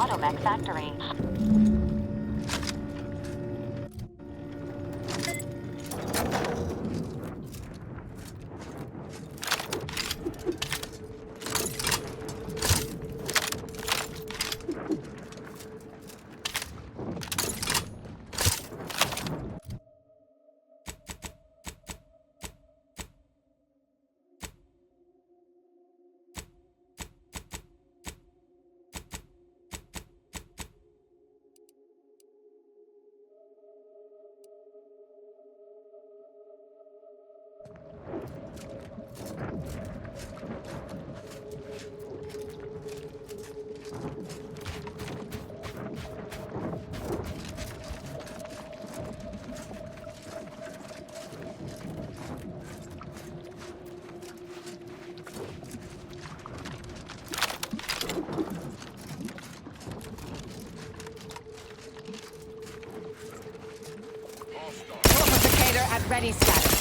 Automech factory. Fortificator at ready status.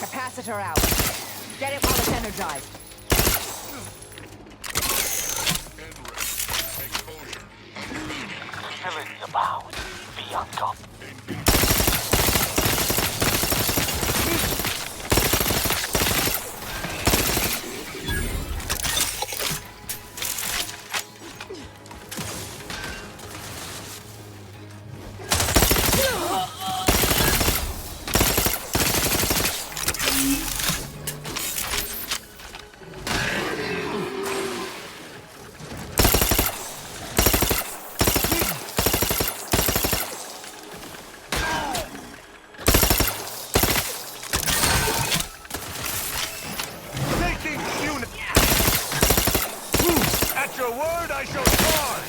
Capacitor out. Get it while it's energized. Facility about. Be on top. At your word, I shall charge!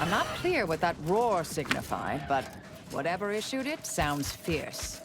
I'm not clear what that roar signified, but whatever issued it sounds fierce.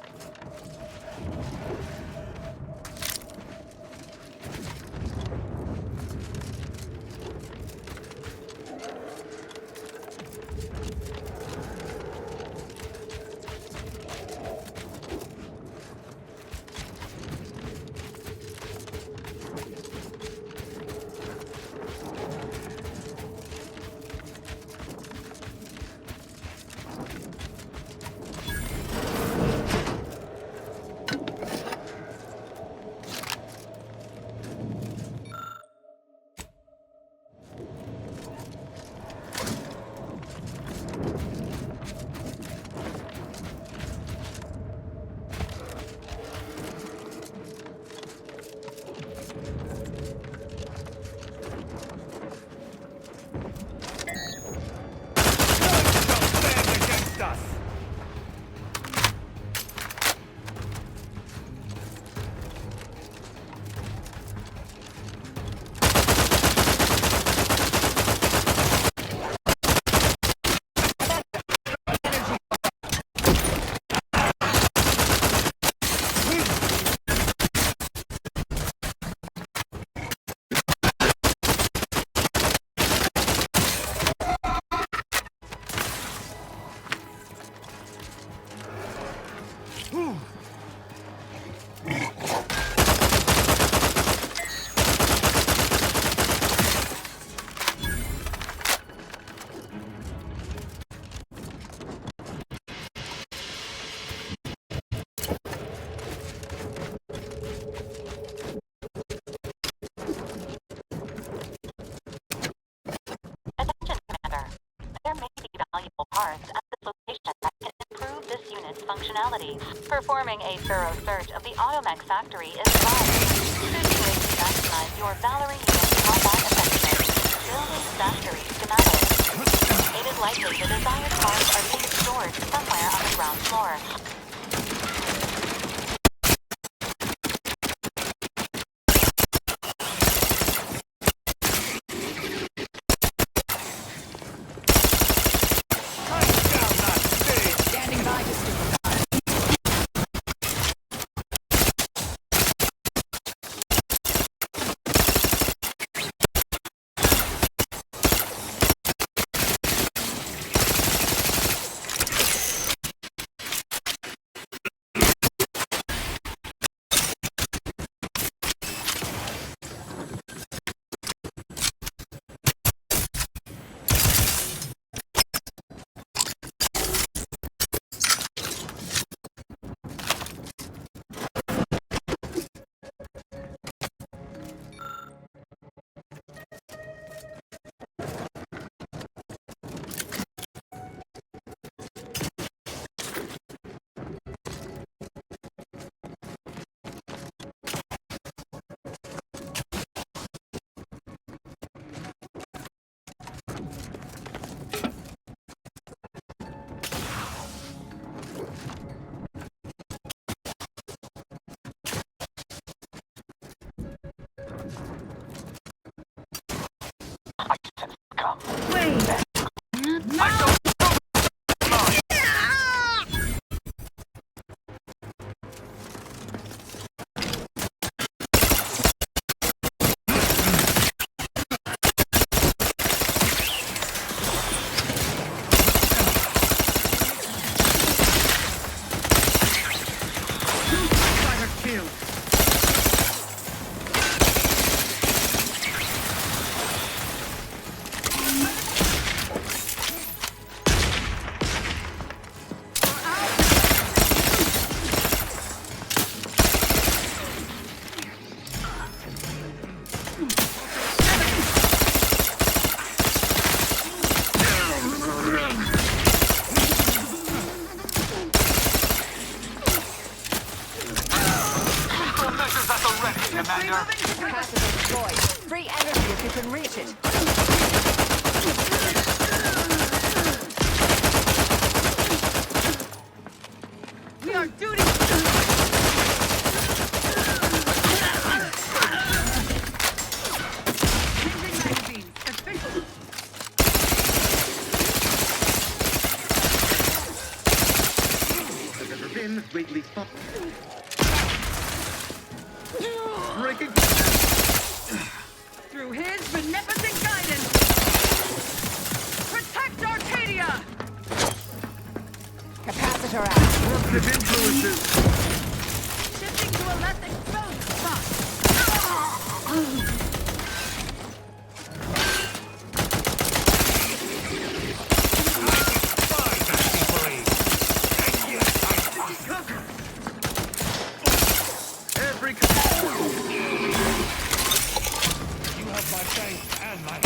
functionalities. Performing a thorough search of the Automech factory is advised. Should you wish to maximize your Valorant unit's combat effectiveness, build a factory schematic. It is likely the desired parts are being stored somewhere on the ground floor. Standing by to stupefy. Come. Commander. Capacitor deployed. Free energy if you can reach it. We are duty. Changing magazines. Official. Has ever been greatly stopped. Breaking. Through his beneficent guidance. Protect Arcadia. Capacitor out. Positive influences. Shifting to a less exposed spot. Every. You have my faith and my...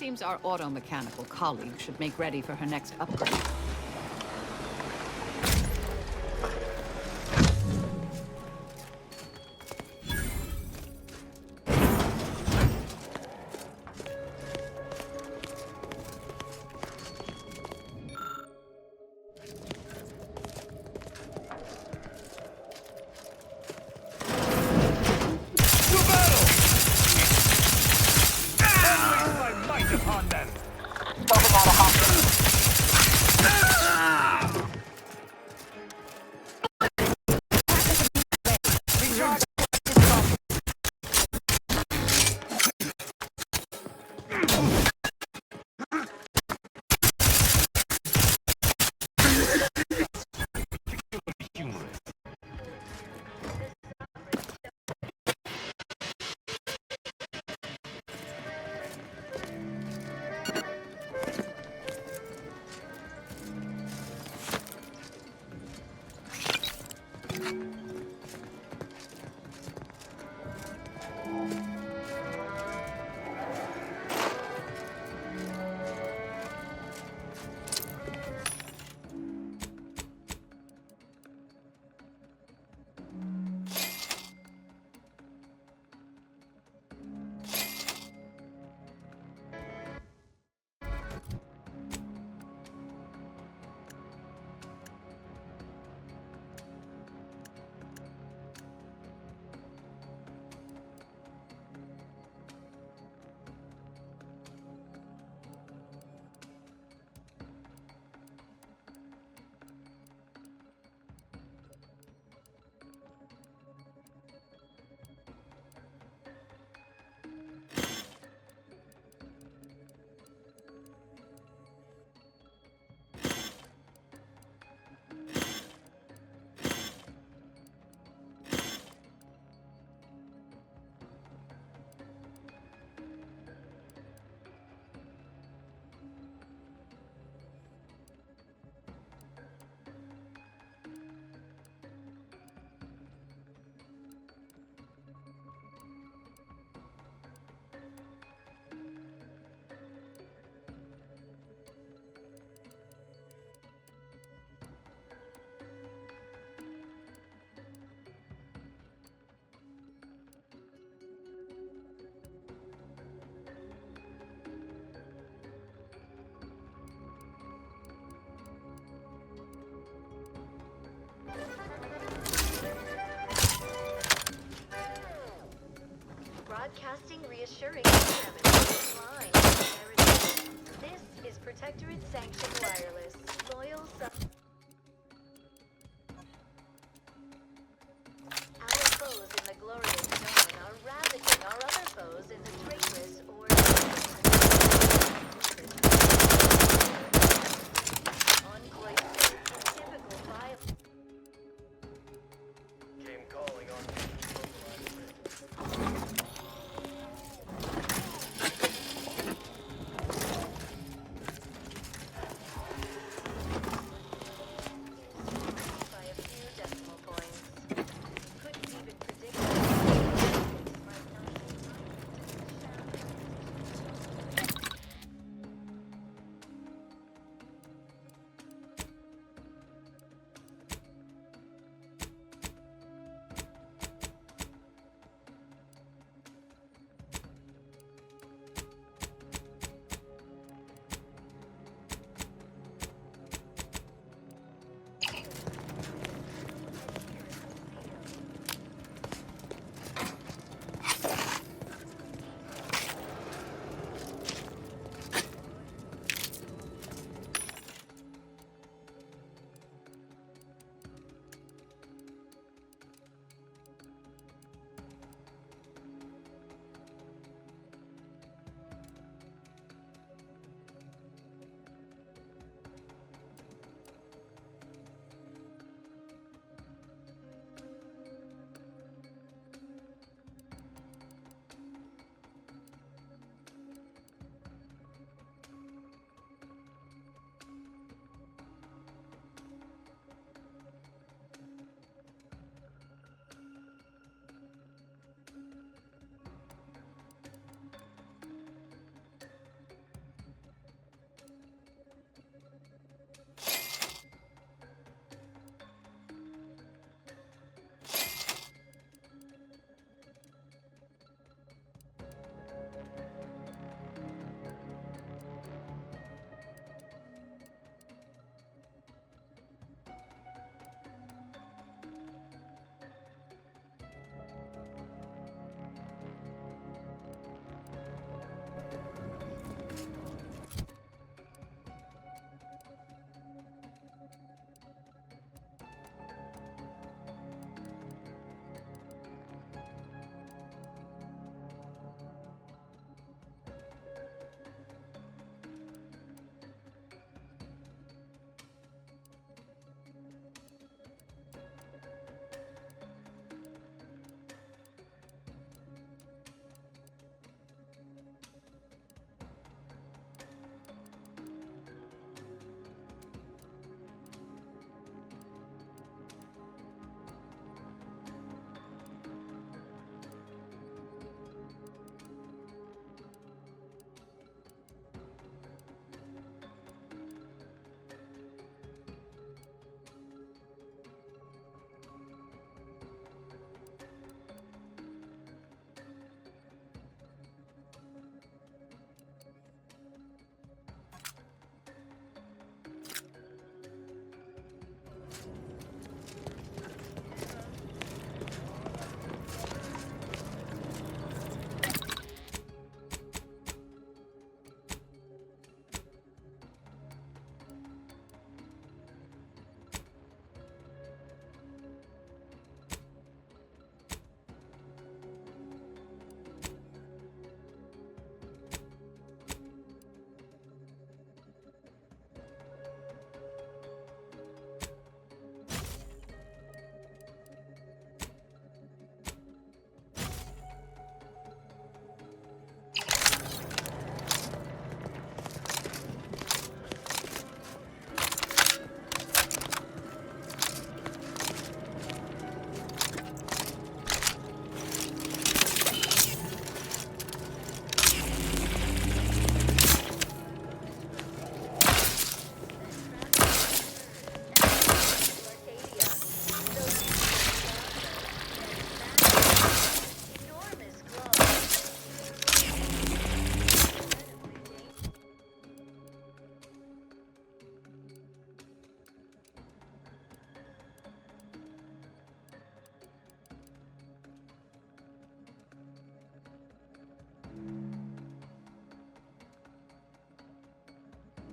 Seems our auto-mechanical colleague should make ready for her next upgrade. To battle! Unleash my might upon them! Building out a hostage. Broadcasting reassuring examination line. This is Protectorate Sanctioned Wireless. Loyal sub. Our foes in the glorious zone are ravaging our other foes in the traitorous or unquite typical violence. Came calling on me.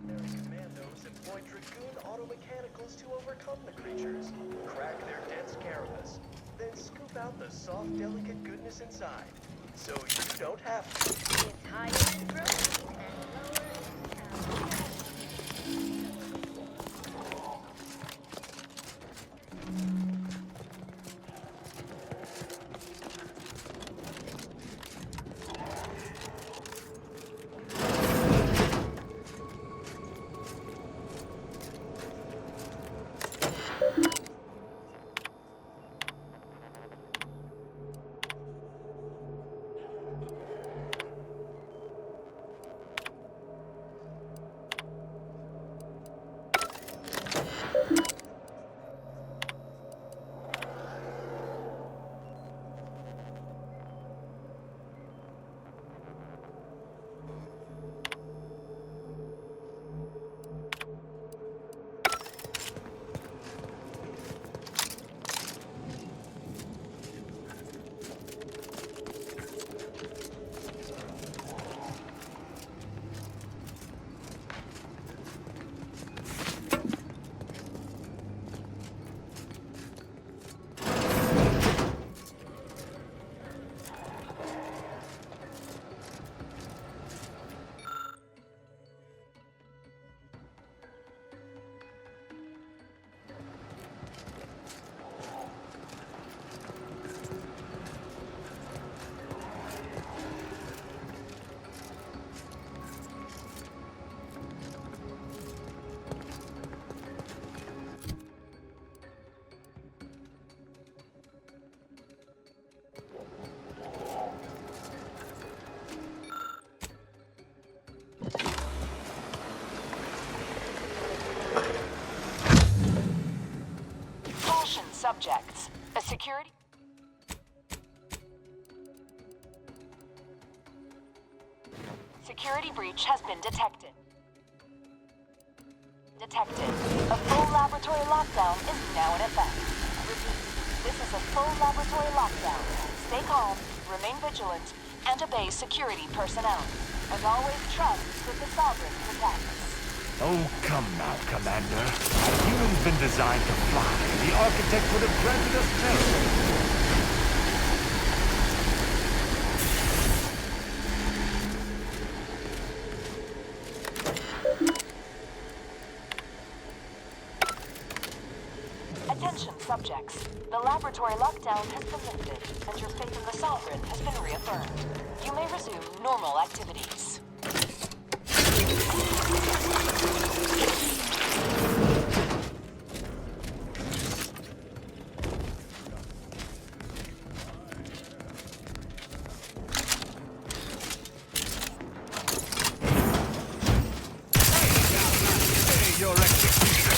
Mercenary commandos employ Dragoon automechanicals to overcome the creatures, crack their dense carapace, then scoop out the soft, delicate goodness inside. So you don't have to. It's higher in protein and lower in calories. Caution subjects. A security... Security breach has been detected. A full laboratory lockdown is now in effect. Repeat, this is a full laboratory lockdown. Stay calm, remain vigilant, and obey security personnel. As always, trust that the Sovereign protects. Oh, come now, Commander. Had humans been designed to fly, the Architect would have granted us territory. Attention subjects. The laboratory lockdown has been lifted, and your faith in the Sovereign has been reaffirmed. You may resume normal activities. Your execution.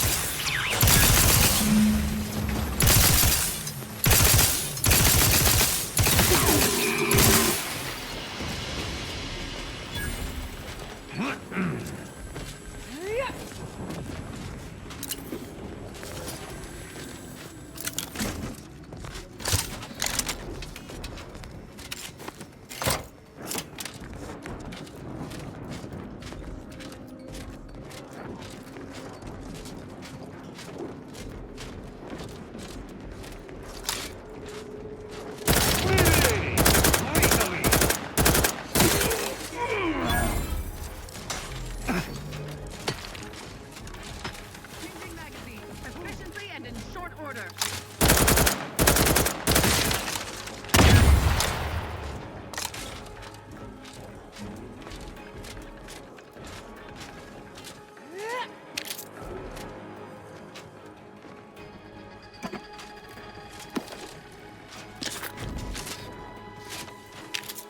Changing magazines efficiently and in short order.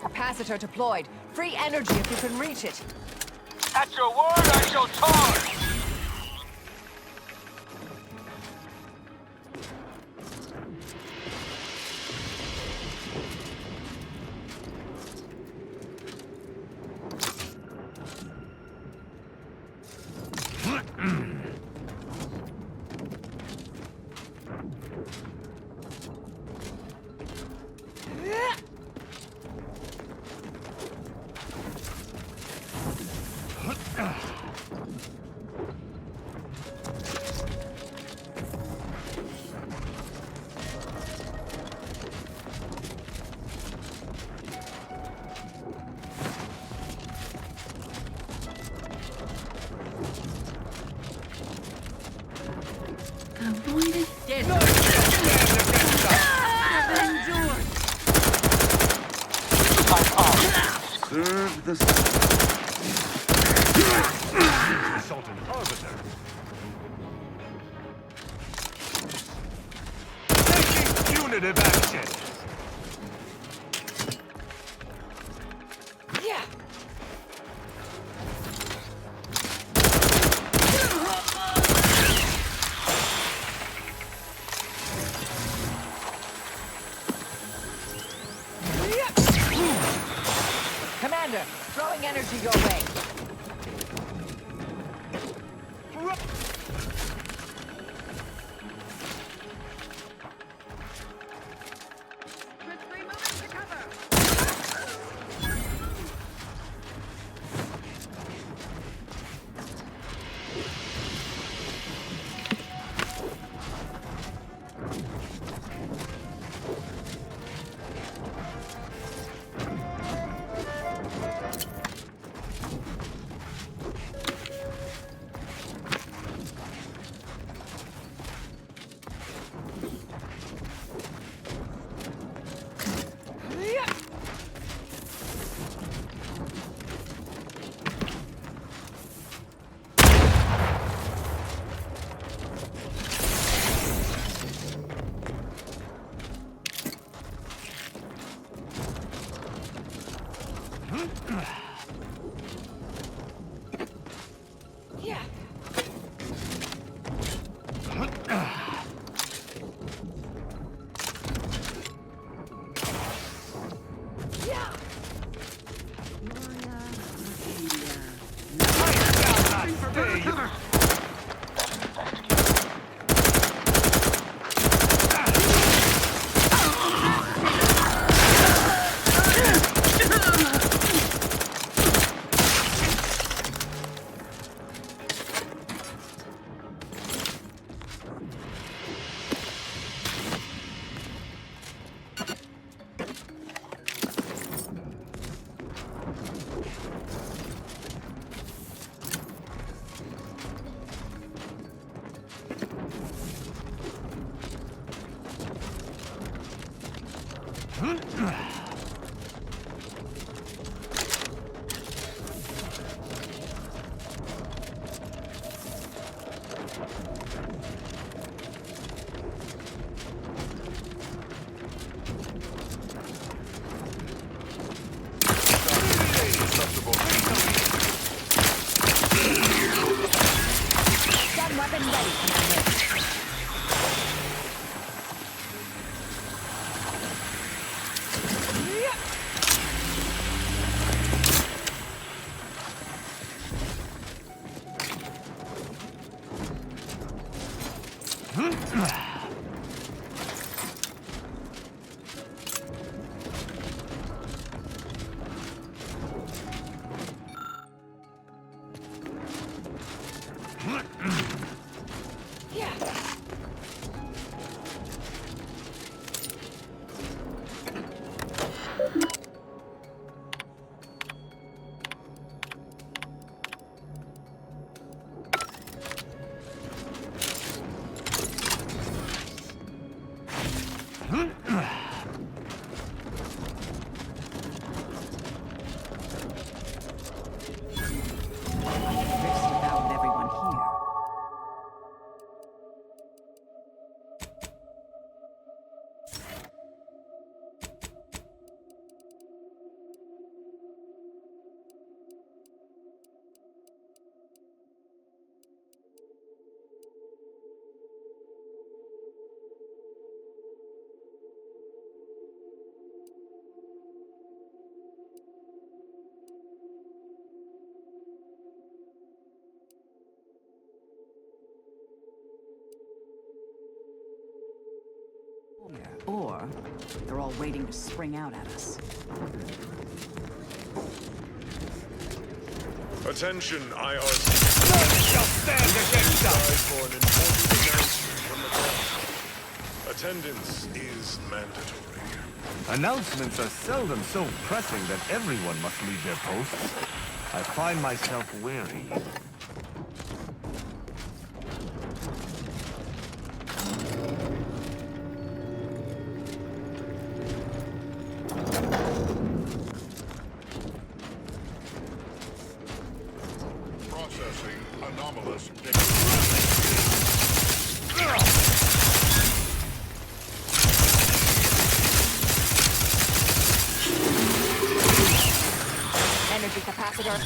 Capacitor deployed. Free energy if you can reach it. At your word, I shall charge! the sun. Sultan Arbiter. Taking punitive action. Yeah. Commander, throwing energy your way. Quickly moving to cover. Yeah. Yeah. Stay. Gun weapon ready, Commander. Yeah. Just about everyone here. Or they're all waiting to spring out at us. Attention, IRC. None shall stand against us. Time for an important announcement from the council. Attendance is mandatory. Announcements are seldom so pressing that everyone must leave their posts. I find myself wary. Anomalous. Energy capacitor.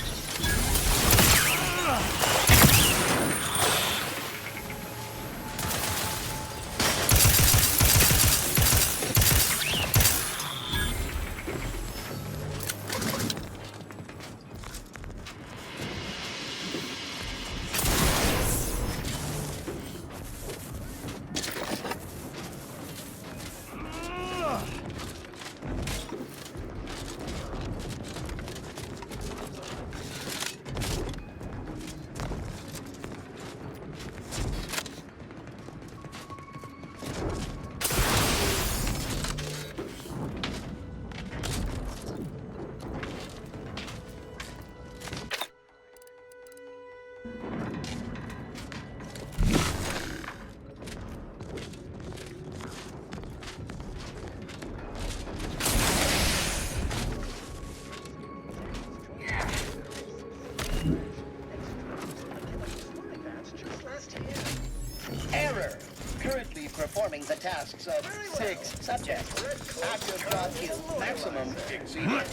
Error. Currently performing the tasks of 6 subjects. Active dot queue. Maximum exceeded.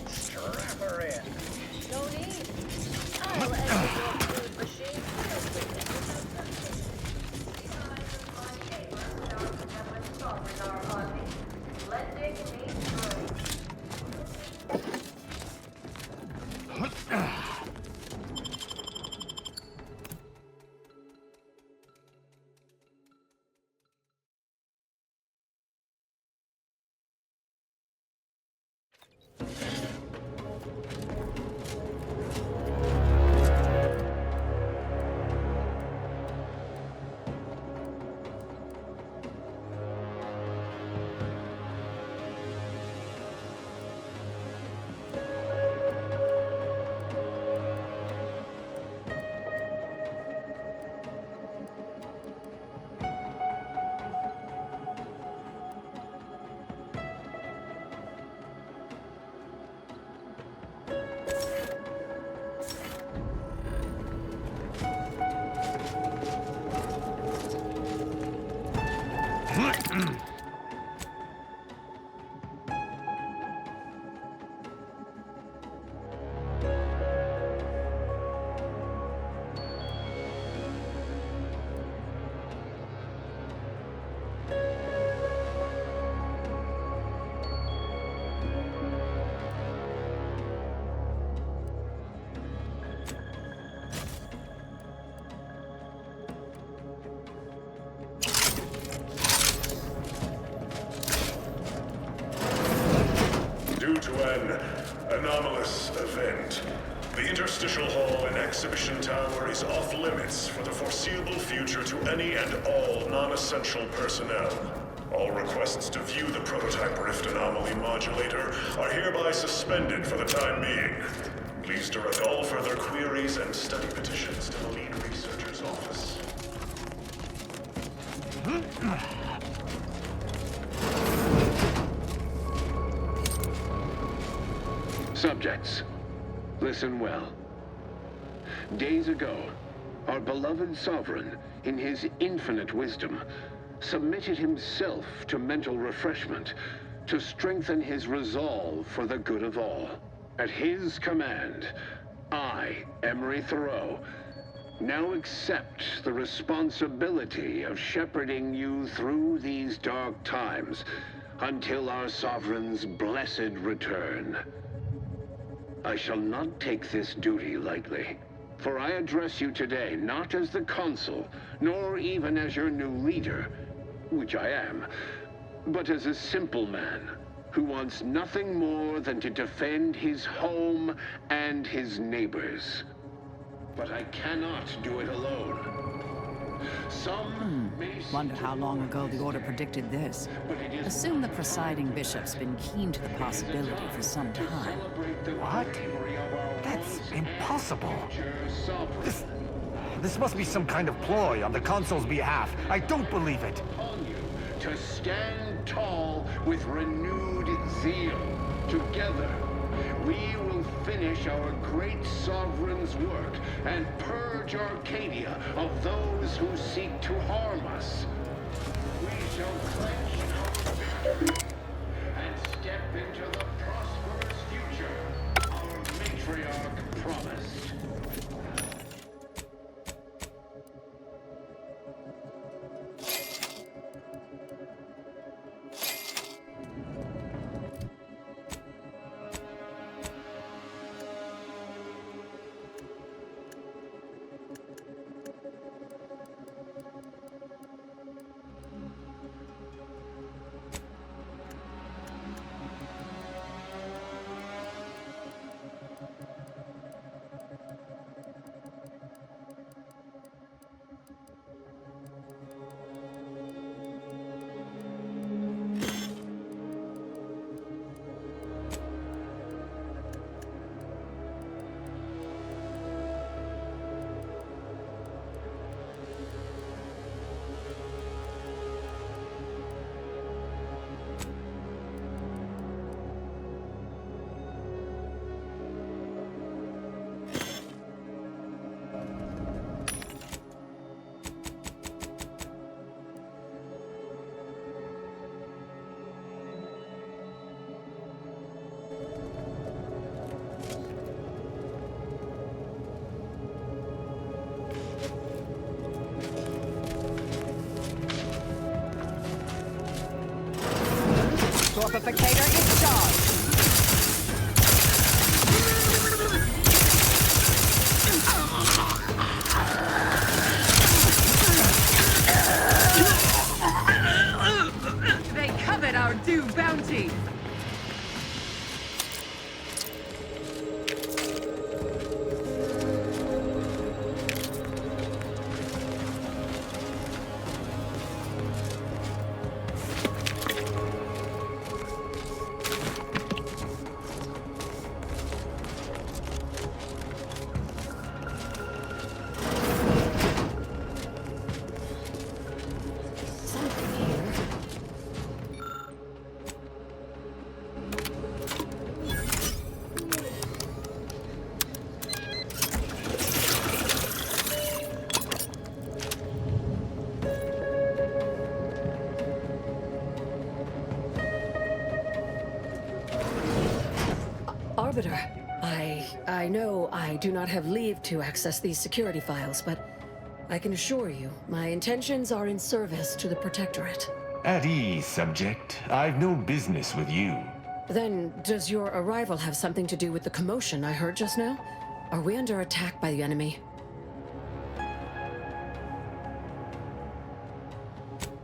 Strap her in. No need. I'll enter your food machine. Blending me through. Due to an anomalous event, the interstitial hall and exhibition tower is off limits for the foreseeable future to any and all non-essential personnel. All requests to view the prototype Rift Anomaly Modulator are hereby suspended for the time being. Please direct all further queries and study petitions to the lead researcher's office. Subjects, listen well. Days ago, our beloved sovereign, in his infinite wisdom, submitted himself to mental refreshment to strengthen his resolve for the good of all. At his command, I, Emery Thoreau, now accept the responsibility of shepherding you through these dark times until our sovereign's blessed return. I shall not take this duty lightly, for I address you today not as the consul, nor even as your new leader, which I am, but as a simple man who wants nothing more than to defend his home and his neighbors. But I cannot do it alone. Some may Wonder how long ago the Order predicted this. Assume the presiding bishop's been keen to the possibility for some time. What? That's impossible. This must be some kind of ploy on the consul's behalf. I don't believe it. Upon you to stand tall with renewed zeal. Together, we will finish finish our great sovereign's work and purge Arcadia of those who seek to harm us. We shall clench our victory and step into the prosperous future our matriarch promised. Torpificator is charged. They covet our due bounty. Arbiter, I know I do not have leave to access these security files, but I can assure you, my intentions are in service to the Protectorate. At ease, subject. I've no business with you. Then, does your arrival have something to do with the commotion I heard just now? Are we under attack by the enemy?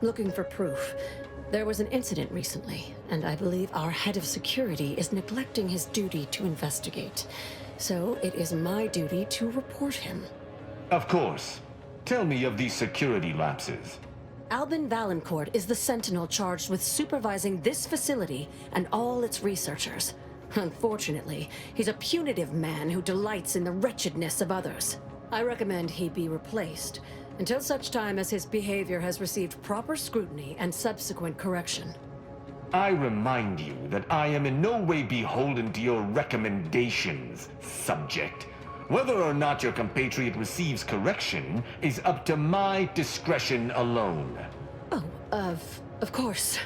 Looking for proof. There was an incident recently, and I believe our head of security is neglecting his duty to investigate. So it is my duty to report him. Of course. Tell me of these security lapses. Albin Valancourt is the sentinel charged with supervising this facility and all its researchers. Unfortunately, he's a punitive man who delights in the wretchedness of others. I recommend he be replaced until such time as his behavior has received proper scrutiny and subsequent correction. I remind you that I am in no way beholden to your recommendations, subject. Whether or not your compatriot receives correction is up to my discretion alone. Oh, of course.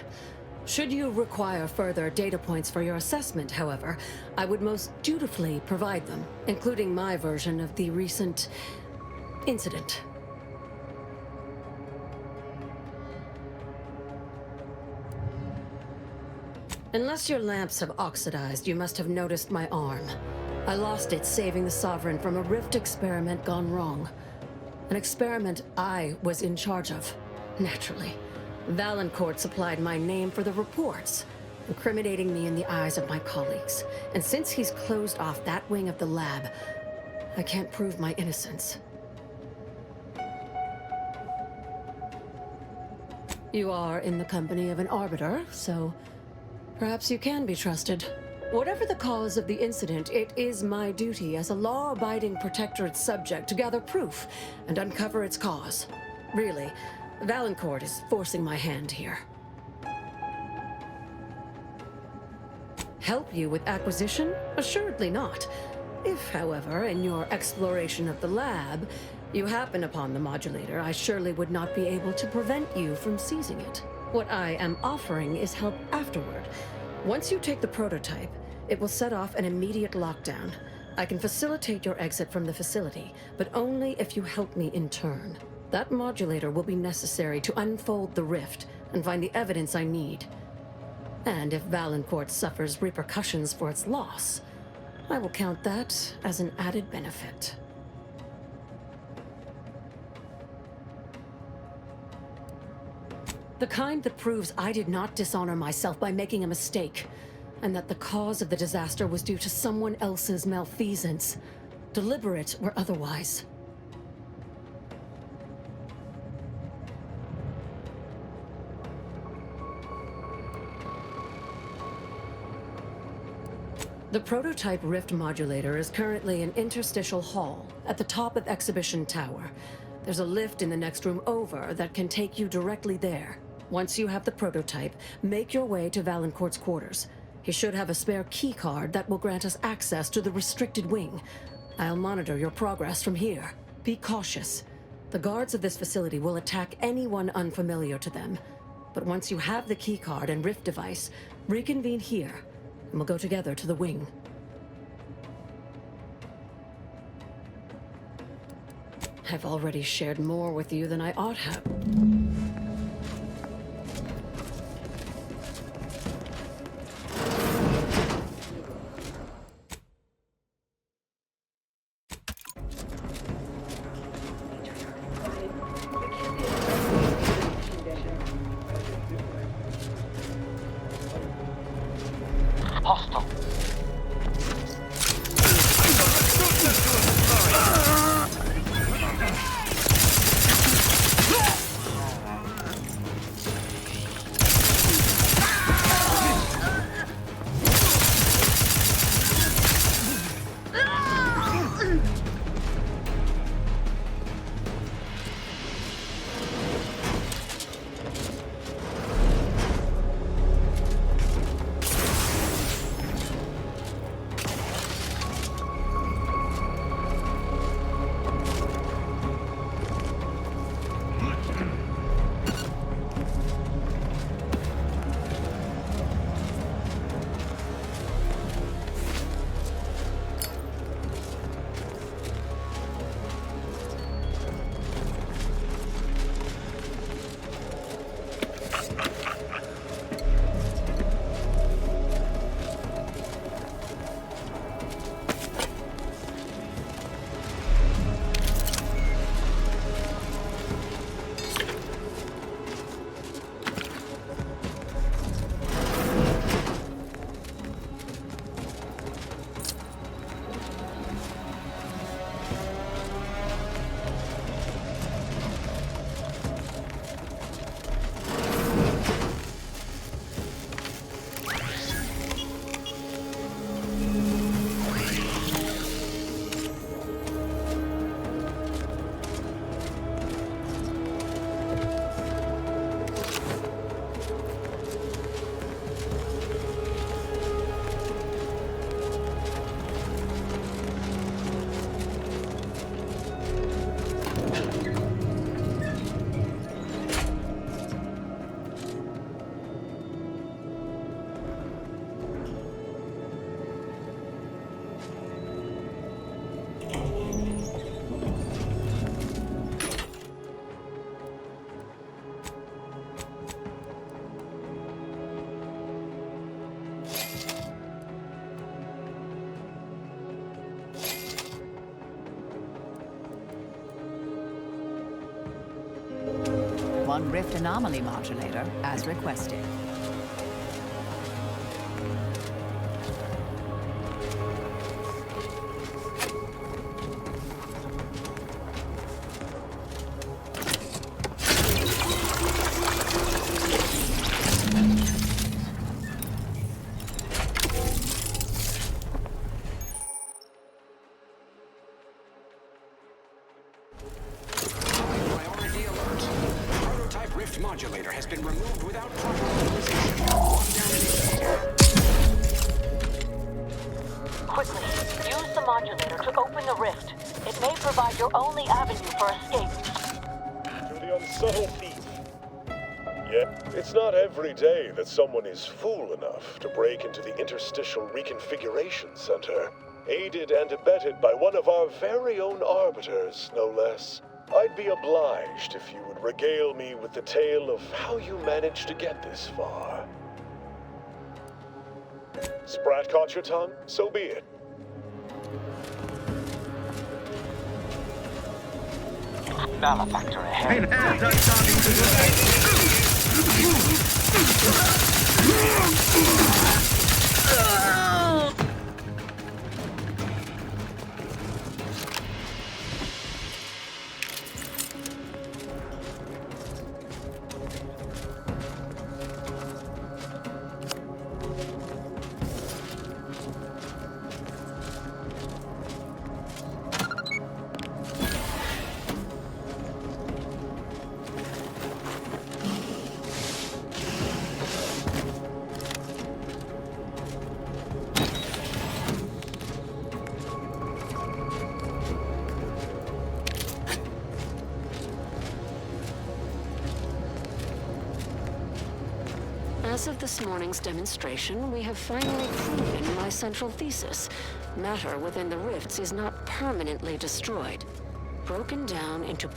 Should you require further data points for your assessment, however, I would most dutifully provide them, including my version of the recent incident. Unless your lamps have oxidized, you must have noticed my arm. I lost it saving the Sovereign from a rift experiment gone wrong. An experiment I was in charge of, naturally. Valancourt supplied my name for the reports, incriminating me in the eyes of my colleagues. And since he's closed off that wing of the lab, I can't prove my innocence. You are in the company of an arbiter, so perhaps you can be trusted. Whatever the cause of the incident, it is my duty as a law-abiding Protectorate subject to gather proof and uncover its cause. Really, Valancourt is forcing my hand here. Help you with acquisition? Assuredly not. If, however, in your exploration of the lab, you happen upon the modulator, I surely would not be able to prevent you from seizing it. What I am offering is help afterward. Once you take the prototype, it will set off an immediate lockdown. I can facilitate your exit from the facility, but only if you help me in turn. That modulator will be necessary to unfold the rift and find the evidence I need. And if Valancourt suffers repercussions for its loss, I will count that as an added benefit. The kind that proves I did not dishonor myself by making a mistake, and that the cause of the disaster was due to someone else's malfeasance, deliberate or otherwise. The prototype rift modulator is currently in Interstitial Hall, at the top of Exhibition Tower. There's a lift in the next room over that can take you directly there. Once you have the prototype, make your way to Valancourt's quarters. He should have a spare key card that will grant us access to the restricted wing. I'll monitor your progress from here. Be cautious. The guards of this facility will attack anyone unfamiliar to them. But once you have the key card and rift device, reconvene here, and we'll go together to the wing. I've already shared more with you than I ought have. One rift anomaly modulator, as requested. Modulator has been removed without proper authorization. Quickly, use the modulator to open the rift. It may provide your only avenue for escape. To the unsubtle thief. Yeah, it's not every day that someone is fool enough to break into the Interstitial Reconfiguration Center, aided and abetted by one of our very own arbiters, no less. I'd be obliged if you would regale me with the tale of how you managed to get this far. Sprat caught your tongue? So be it. Malefactor ahead. Ain't half done talking to As of this morning's demonstration, we have finally proven my central thesis. Matter within the rifts is not permanently destroyed. Broken down into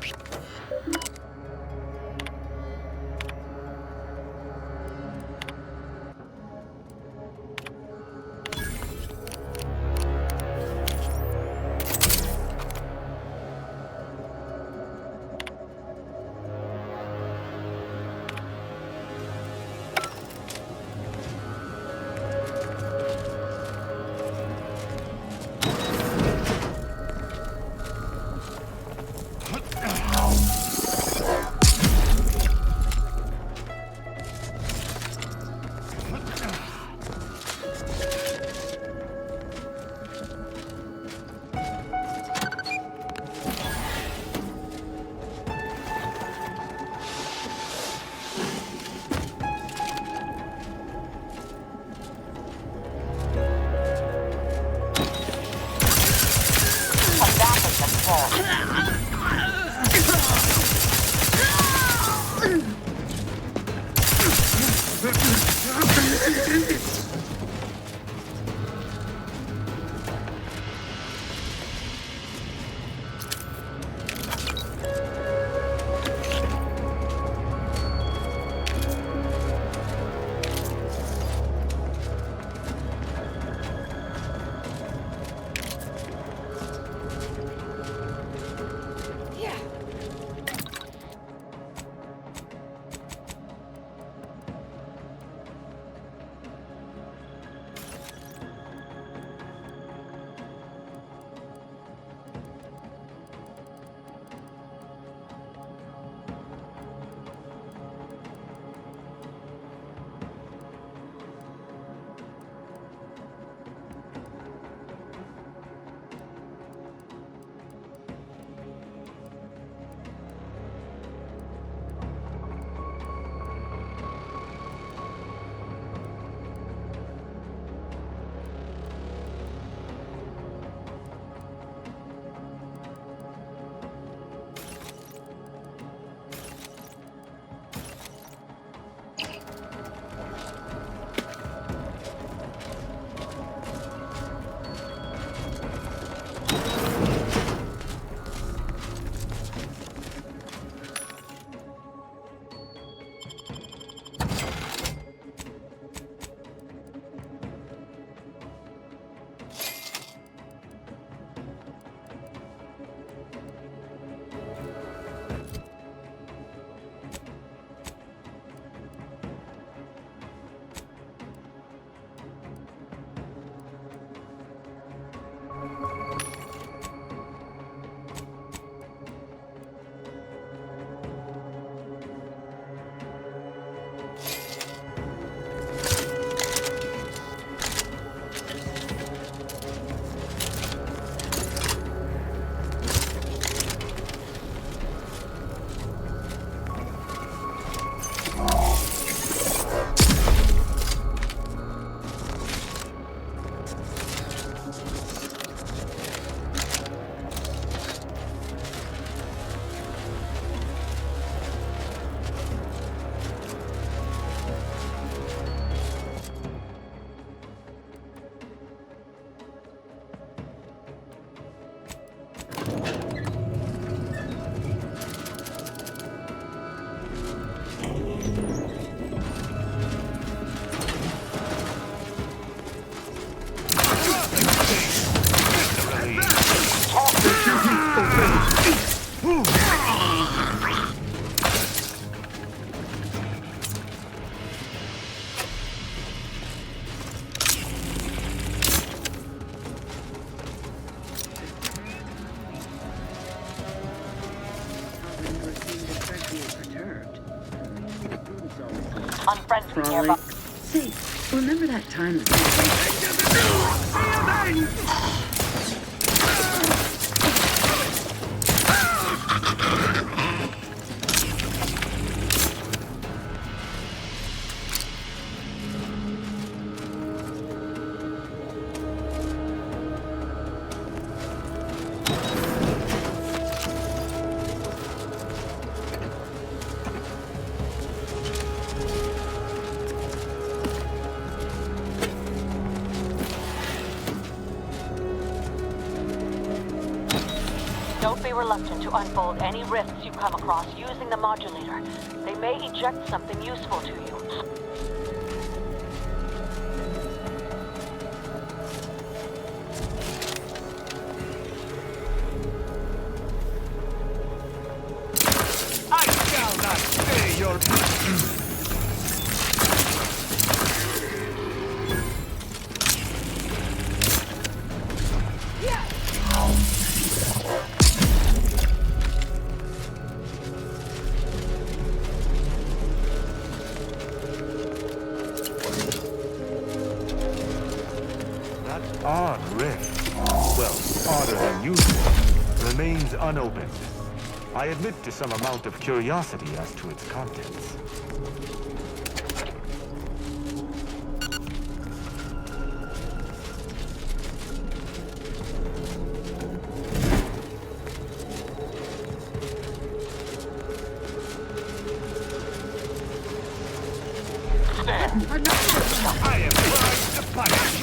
unfriendly Crawley. nearby. Say, remember that time that... Don't be reluctant to unfold any rifts you come across using the modulator. They may eject something useful to you. I shall not stay your... That odd rift, well, odder than usual, remains unopened. I admit to some amount of curiosity as to its contents. I am primed to punish.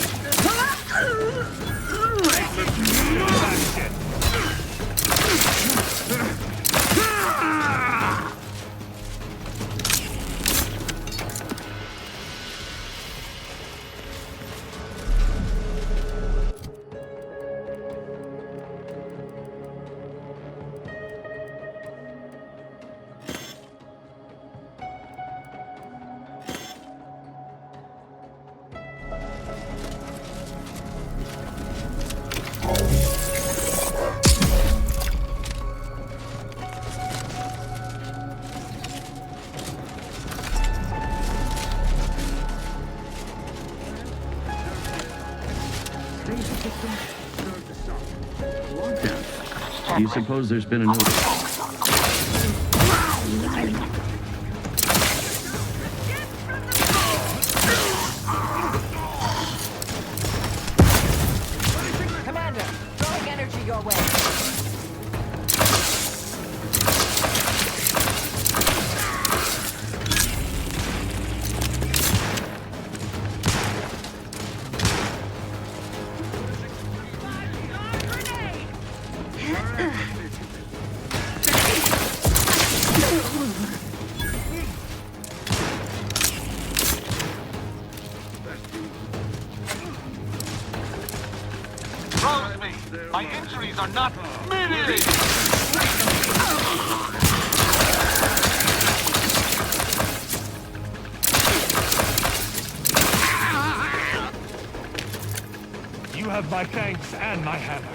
Do you suppose there's been a note? Commander, throwing energy your way. Rosemead, my injuries are not mini! You have my thanks and my hammer.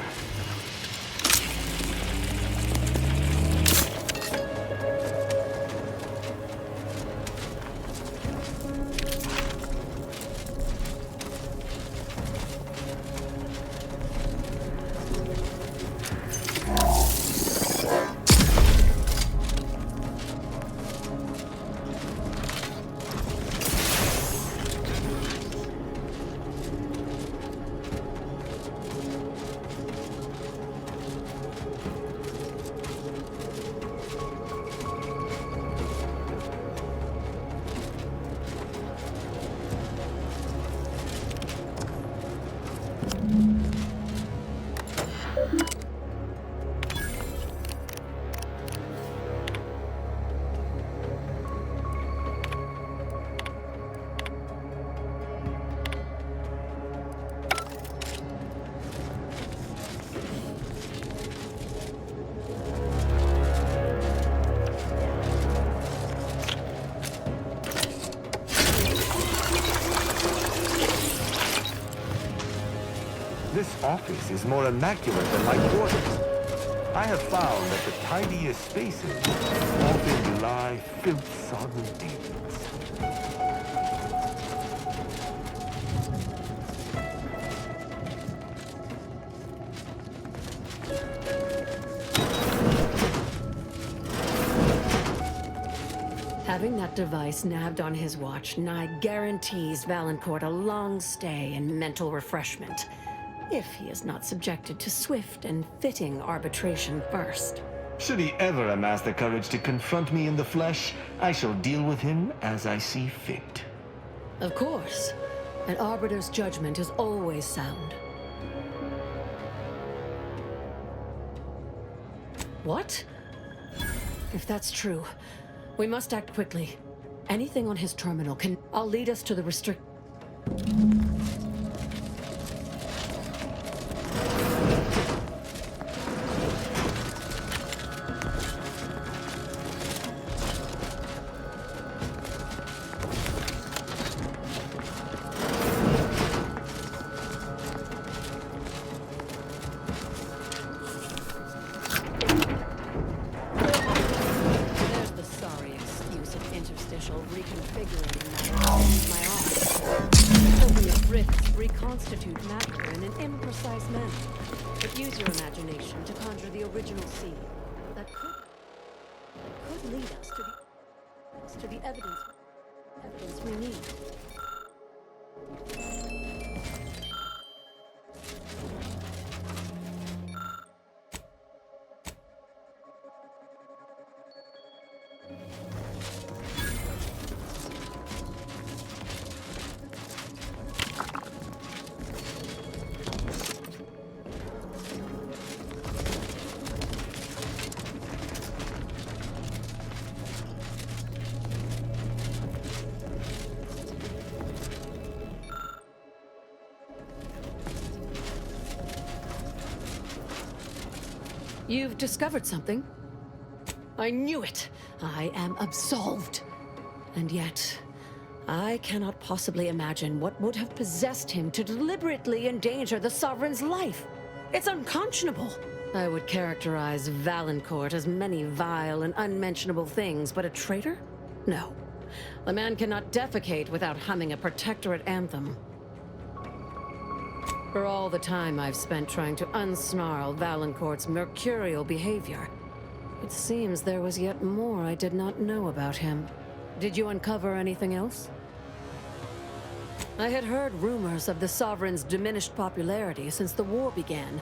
This office is more immaculate than my quarters. I have found that the tidiest spaces often lie filth-sodden demons. Having that device nabbed on his watch nigh guarantees Valancourt a long stay and mental refreshment, if he is not subjected to swift and fitting arbitration first. Should he ever amass the courage to confront me in the flesh, I shall deal with him as I see fit. Of course. An arbiter's judgment is always sound. What? If that's true, we must act quickly. Anything on his terminal can... I'll lead us to the restrict... reconstitute matter in an imprecise manner. But use your imagination to conjure the original scene that could lead us to the evidence we need. You've discovered something? I knew it! I am absolved. And yet, I cannot possibly imagine what would have possessed him to deliberately endanger the Sovereign's life. It's unconscionable. I would characterize Valancourt as many vile and unmentionable things, but a traitor? No. A man cannot defecate without humming a protectorate anthem. For all the time I've spent trying to unsnarl Valancourt's mercurial behavior, it seems there was yet more I did not know about him. Did you uncover anything else? I had heard rumors of the Sovereign's diminished popularity since the war began,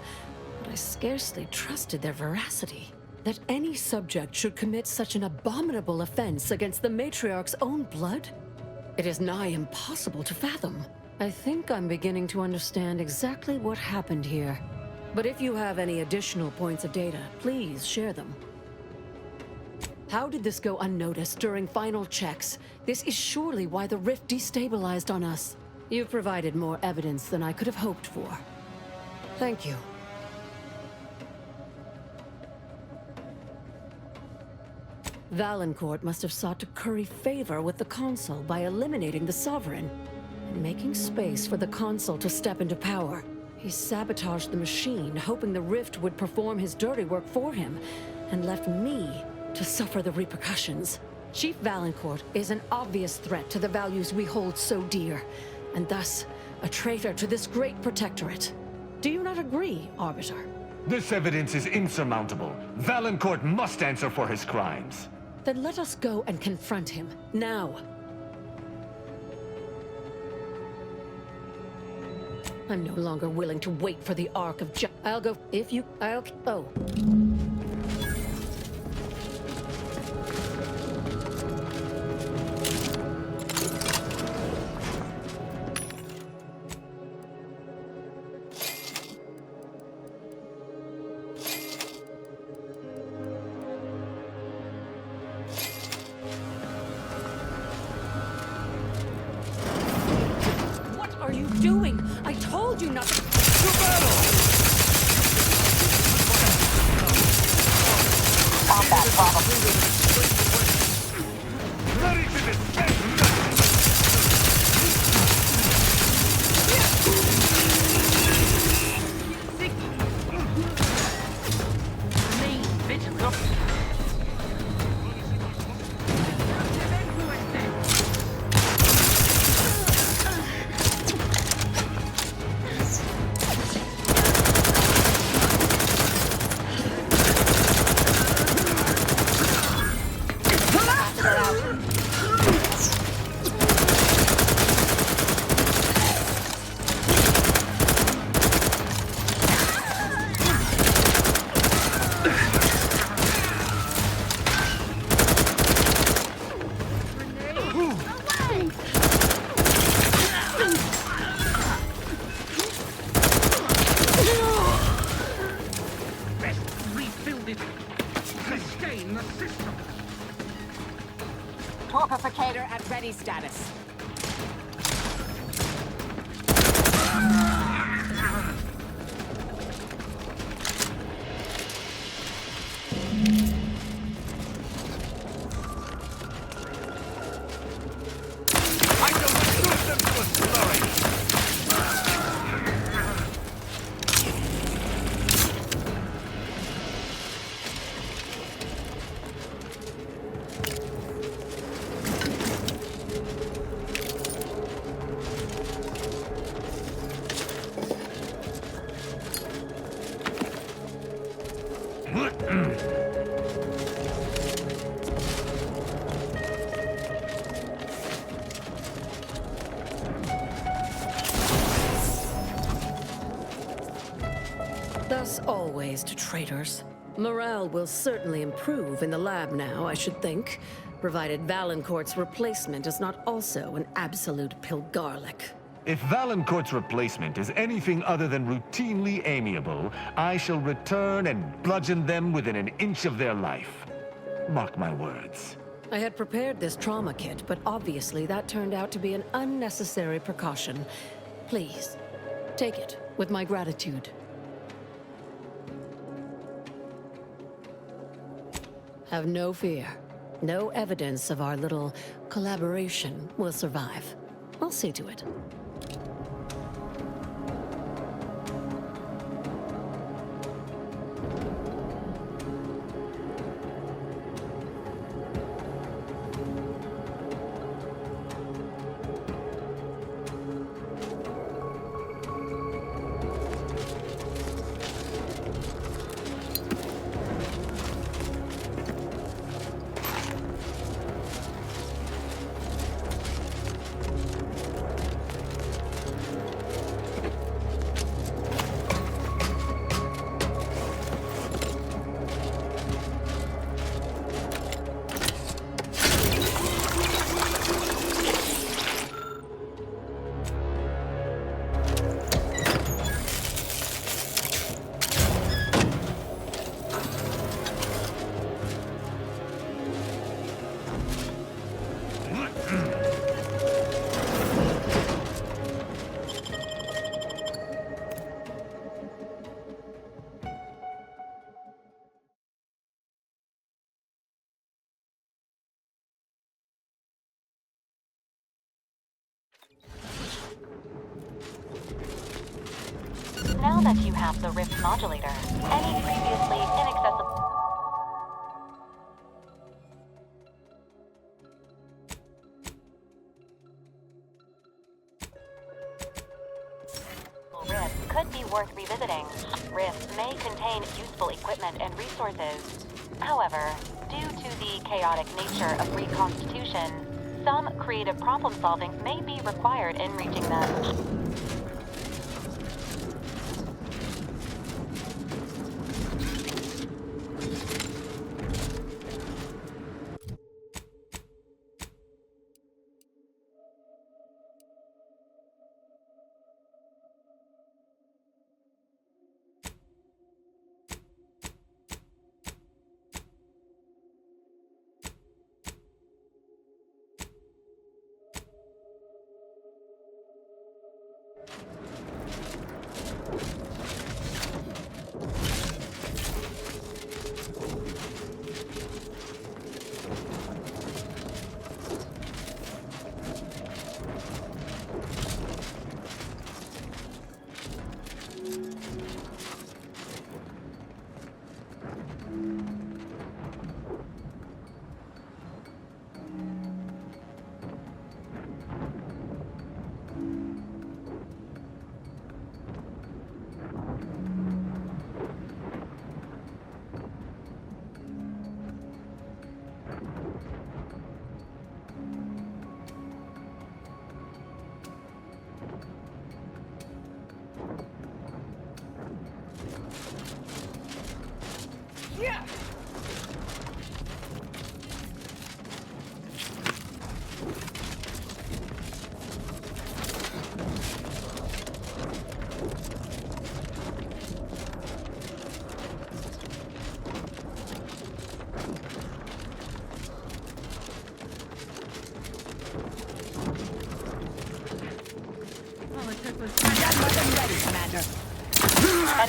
but I scarcely trusted their veracity. That any subject should commit such an abominable offense against the Matriarch's own blood? It is nigh impossible to fathom. I think I'm beginning to understand exactly what happened here. But if you have any additional points of data, please share them. How did this go unnoticed during final checks? This is surely why the rift destabilized on us. You've provided more evidence than I could have hoped for. Thank you. Valancourt must have sought to curry favor with the Consul by eliminating the Sovereign and making space for the Consul to step into power. He sabotaged the machine, hoping the rift would perform his dirty work for him, and left me to suffer the repercussions. Chief Valancourt is an obvious threat to the values we hold so dear, and thus a traitor to this great protectorate. Do you not agree, Arbiter? This evidence is insurmountable. Valancourt must answer for his crimes. Then let us go and confront him, now. I'm no longer willing to wait for the Ark of I'll go, if you, oh. I told you not to... To battle! Combat problem. Ready to defend! Remain vigilant. Torpificator at ready status. Thus always to traitors. Morale will certainly improve in the lab now, I should think, provided Valancourt's replacement is not also an absolute Pilgarlic. If Valancourt's replacement is anything other than routinely amiable, I shall return and bludgeon them within an inch of their life. Mark my words. I had prepared this trauma kit, but obviously that turned out to be an unnecessary precaution. Please, take it with my gratitude. Have no fear. No evidence of our little collaboration will survive. I'll see to it. Now that you have the Rift Modulator, any previously inaccessible Rift could be worth revisiting. Rift may contain useful equipment and resources. However, due to the chaotic nature of reconstitution, some creative problem solving may be required in reaching them.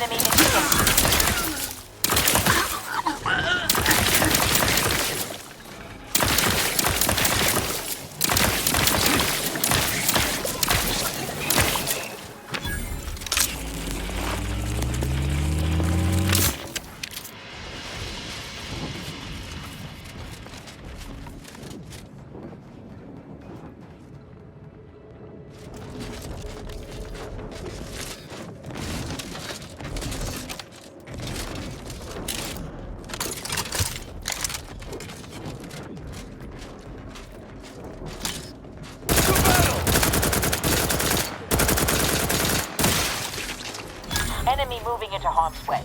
Enemy engaged. Enemy moving into harm's way.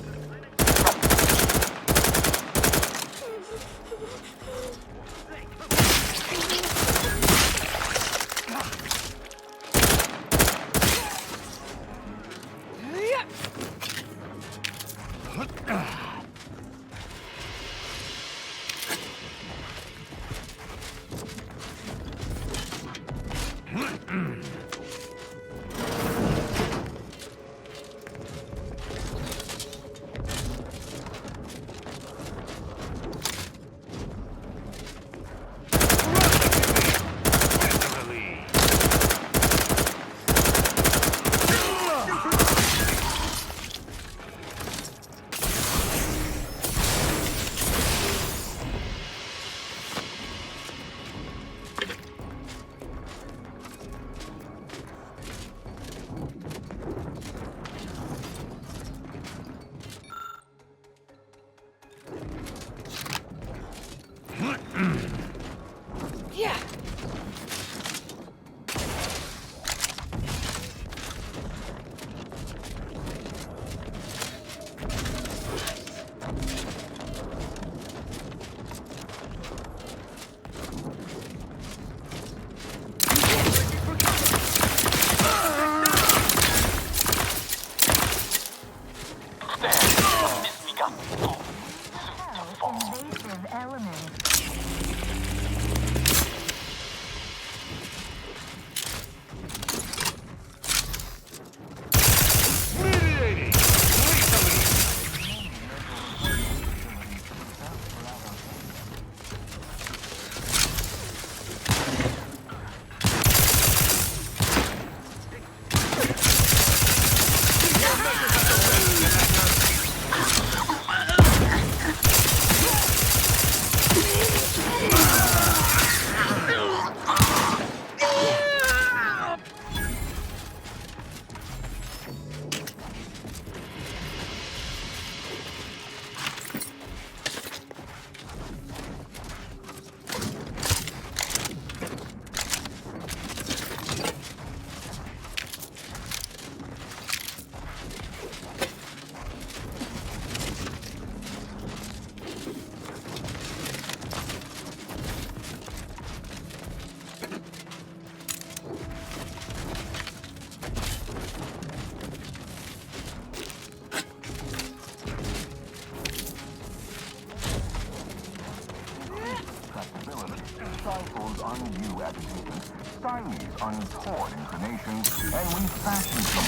stifles undue agitation, stymies untoward inclinations, and refashions the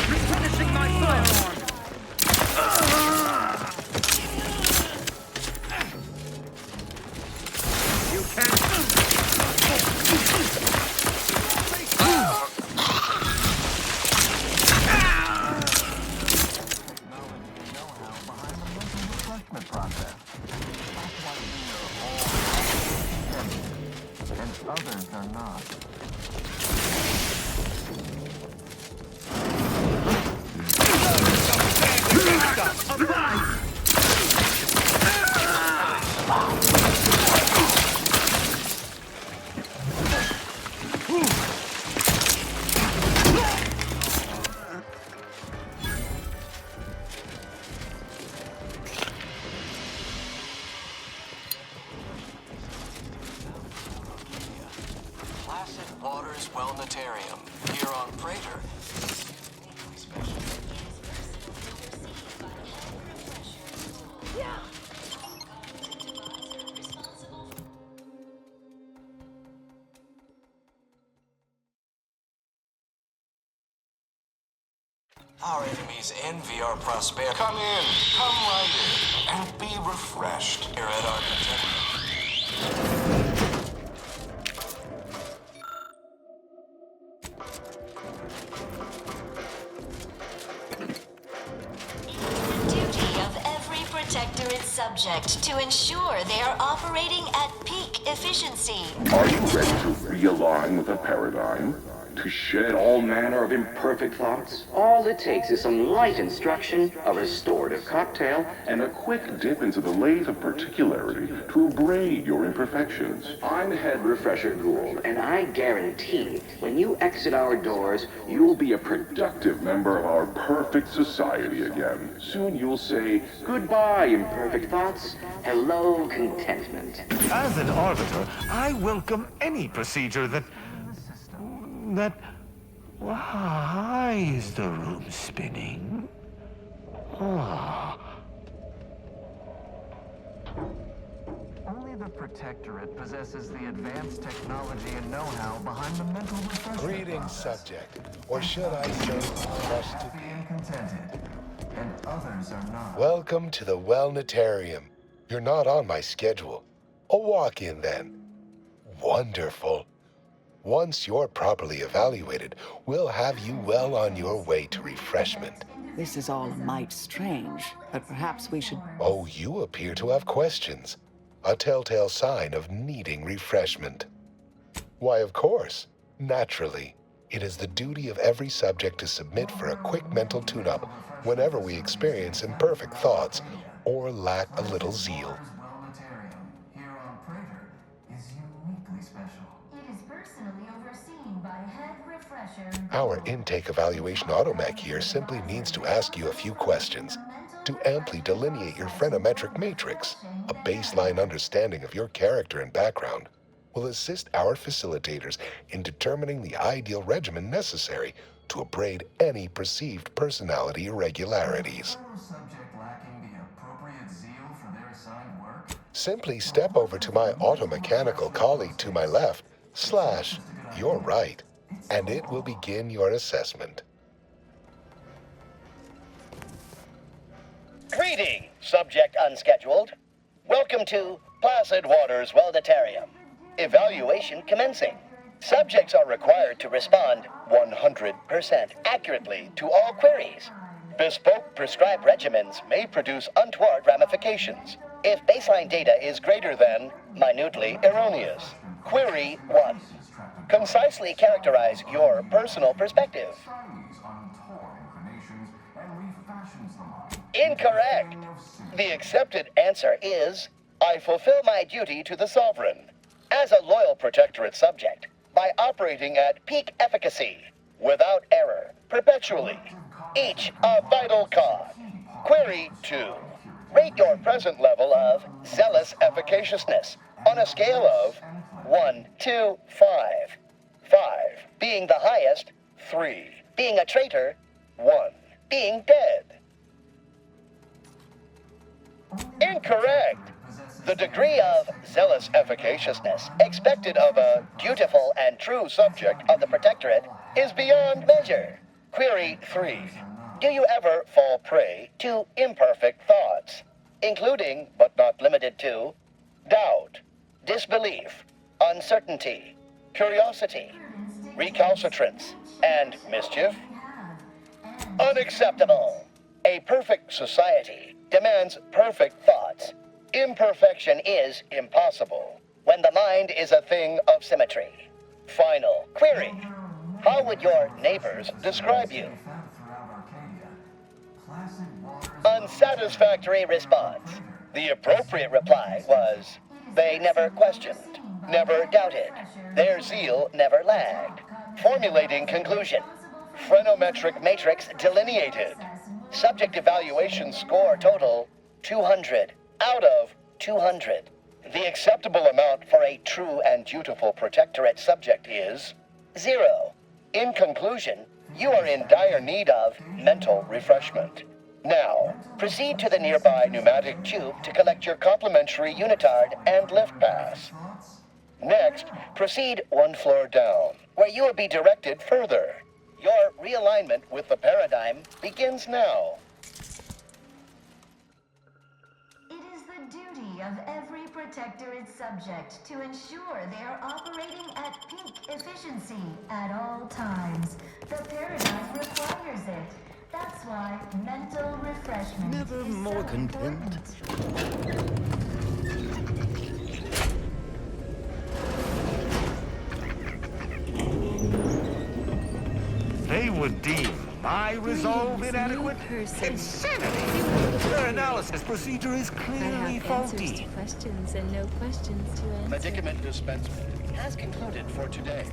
Replenishing my firearm! You can't... Others are not. Placid Waters Wellnetarium, here on Praetor. Our enemies envy our prosperity. Come right in, and be refreshed here at our contentment. Duty of every Protectorate subject to ensure they are operating at peak efficiency. Are you ready to realign with the paradigm? To shed all manner of imperfect thoughts? All it takes is some light instruction, a restorative cocktail, and a quick dip into the lathe of particularity to abrade your imperfections. I'm Head Refresher Gould, and I guarantee when you exit our doors, you'll be a productive member of our perfect society again. Soon you'll say, goodbye, imperfect thoughts. Hello, contentment. As an arbiter, I welcome any procedure that... Why is the room spinning? Ah. Only the Protectorate possesses the advanced technology and know-how behind the mental refreshment Greetings, process. subject. Or should I say, trusted? Being contented, and others are not. Welcome to the Wellnetarium. You're not on my schedule. A walk-in, then. Wonderful. Once you're properly evaluated, we'll have you well on your way to refreshment. This is all a mite strange, but perhaps we should... Oh, you appear to have questions. A telltale sign of needing refreshment. Why, of course. Naturally. It is the duty of every subject to submit for a quick mental tune-up whenever we experience imperfect thoughts or lack a little zeal. Here on Praetor is uniquely special. It is personally overseen by Head Refresher. Our intake evaluation automech here simply needs to ask you a few questions to amply delineate your phreноmetric matrix. A baseline understanding of your character and background will assist our facilitators in determining the ideal regimen necessary to abrade any perceived personality irregularities. Subject lacking the appropriate zeal for their assigned work? Simply step over to my automechanical colleague to my left, / your right, and it will begin your assessment. Greeting, subject unscheduled. Welcome to Placid Waters Wellnetarium. Evaluation commencing. Subjects are required to respond 100% accurately to all queries. Bespoke prescribed regimens may produce untoward ramifications if baseline data is greater than minutely erroneous. Query 1. Concisely characterize your personal perspective. Incorrect. The accepted answer is, I fulfill my duty to the Sovereign as a loyal Protectorate subject by operating at peak efficacy, without error, perpetually. Each a vital cog. Query 2. Rate your present level of zealous efficaciousness on a scale of 1 to 5. 5 being the highest, 3 being a traitor, 1 being dead. Incorrect. The degree of zealous efficaciousness expected of a dutiful and true subject of the Protectorate is beyond measure. Query 3. Do you ever fall prey to imperfect thoughts, including, but not limited to, doubt, disbelief, uncertainty, curiosity, recalcitrance, and mischief? Unacceptable. A perfect society demands perfect thoughts. Imperfection is impossible when the mind is a thing of symmetry. Final query. How would your neighbors describe you? Unsatisfactory response. The appropriate reply was, they never questioned, never doubted. Their zeal never lagged. Formulating conclusion. Phreноmetric matrix delineated. Subject evaluation score total 200 out of 200. The acceptable amount for a true and dutiful Protectorate subject is 0. In conclusion, you are in dire need of mental refreshment. Now, proceed to the nearby pneumatic tube to collect your complimentary unitard and lift pass. Next, proceed 1 floor down, where you will be directed further. Your realignment with the paradigm begins now. It is the duty of every Protectorate subject to ensure they are operating at peak efficiency at all times. The paradigm requires it. That's why mental refreshment Never is more so content. They would deem my resolve inadequate? Insanity! Their analysis procedure is clearly faulty. Questions and no questions to answer. Medicament dispensement has concluded for today.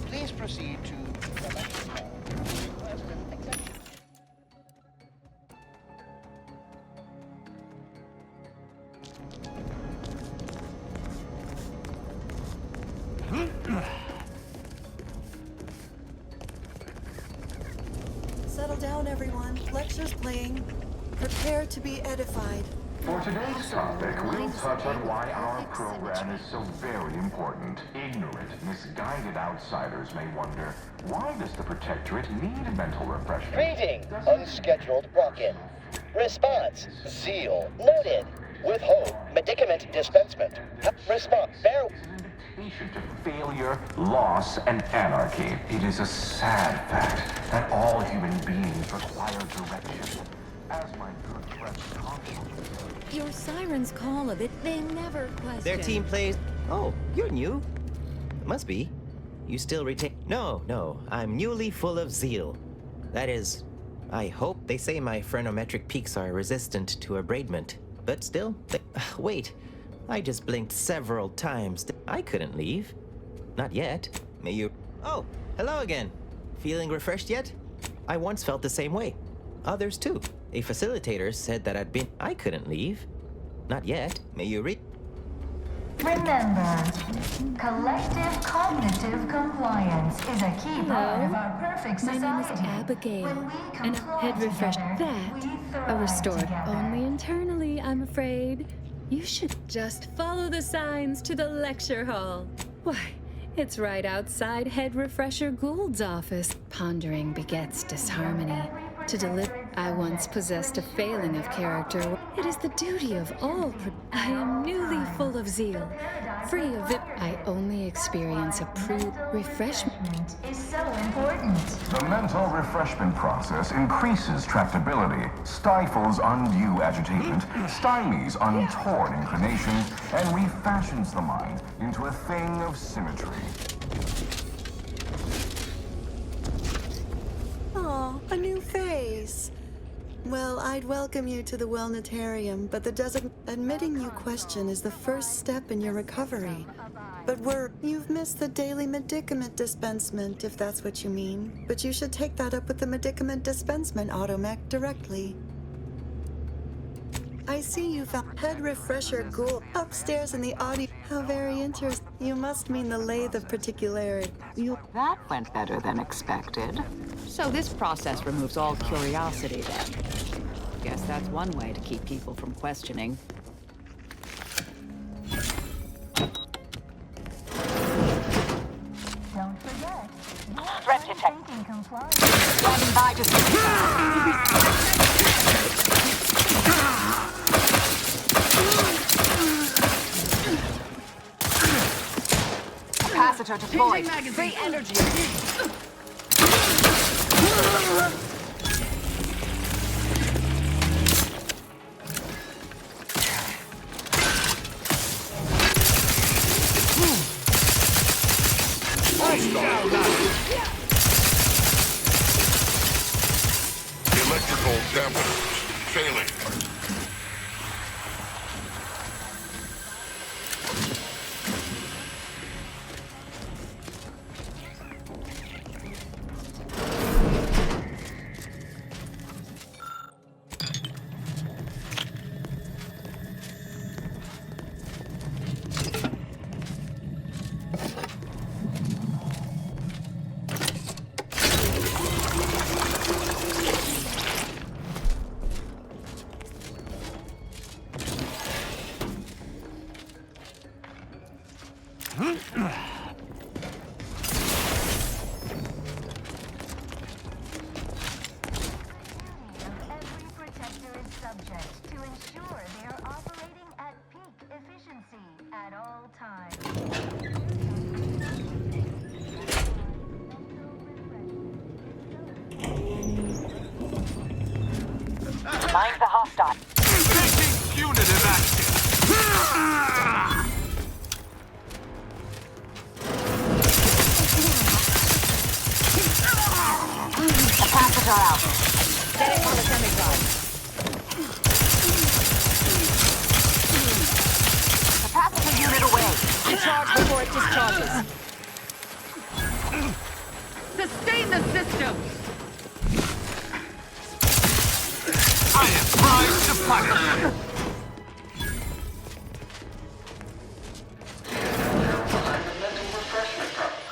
Please proceed to the next call. President Executive. Settle down, everyone. Lecture's playing. Prepare to be edified. For today's topic, we'll touch on why our program is so very important. Ignorant, misguided outsiders may wonder, why does the Protectorate need mental refreshment? Greeting, unscheduled walk-in. Response, zeal, noted. With hope, medicament dispensement. Response, bear... To failure, loss, and anarchy. It is a sad fact that all human beings require direction. As my good friend Thompson. Your sirens call of it, they never question. Their team plays... Oh, you're new. Must be. You still retain... No, I'm newly full of zeal. That is, I hope they say my phrenometric peaks are resistant to abradement. But still, wait. I just blinked several times. I couldn't leave. Not yet. May you... Oh, hello again. Feeling refreshed yet? I once felt the same way. Others too. A facilitator said that I'd been... I couldn't leave. Not yet. May you read... Remember, collective cognitive compliance is a key part of our perfect society. My name is Abigail, and head refresh that. A restored only internally, I'm afraid. You should just follow the signs to the lecture hall. Why, it's right outside Head Refresher Gould's office. Pondering begets disharmony. To deliver, I once possessed a failing of character. It is the duty of all. I am newly full of zeal, free of it. I only experience a refreshment. Is so important. The mental refreshment process increases tractability, stifles undue agitation, stymies untorn inclinations, and refashions the mind into a thing of symmetry. Aw, a new face. Well, I'd welcome you to the Wellnetarium, but admitting you question is the first step in your recovery. But you've missed the daily medicament dispensement, if that's what you mean. But you should take that up with the medicament dispensement automech directly. I see you found Head Refresher Gould upstairs in the audio. How very interesting. You must mean the lathe of particularity. That went better than expected. So this process removes all curiosity then. Guess that's one way to keep people from questioning. Don't forget, Threat detected. Standing by to capacitor deployed. Free energy. Electrical dampeners failing. at all times. Mind the hostile. Taking punitive action. The passage are out. Setting on the semi-drive. The passenger unit away. Recharge before it discharges. Sustain the system! I am primed to fire. Behind the mental refreshment problem.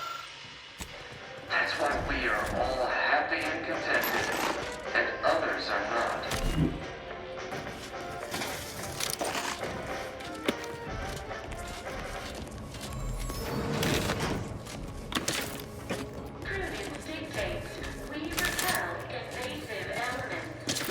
That's why we are all happy and contented, and others are not. Prudence dictates we repel invasive elements.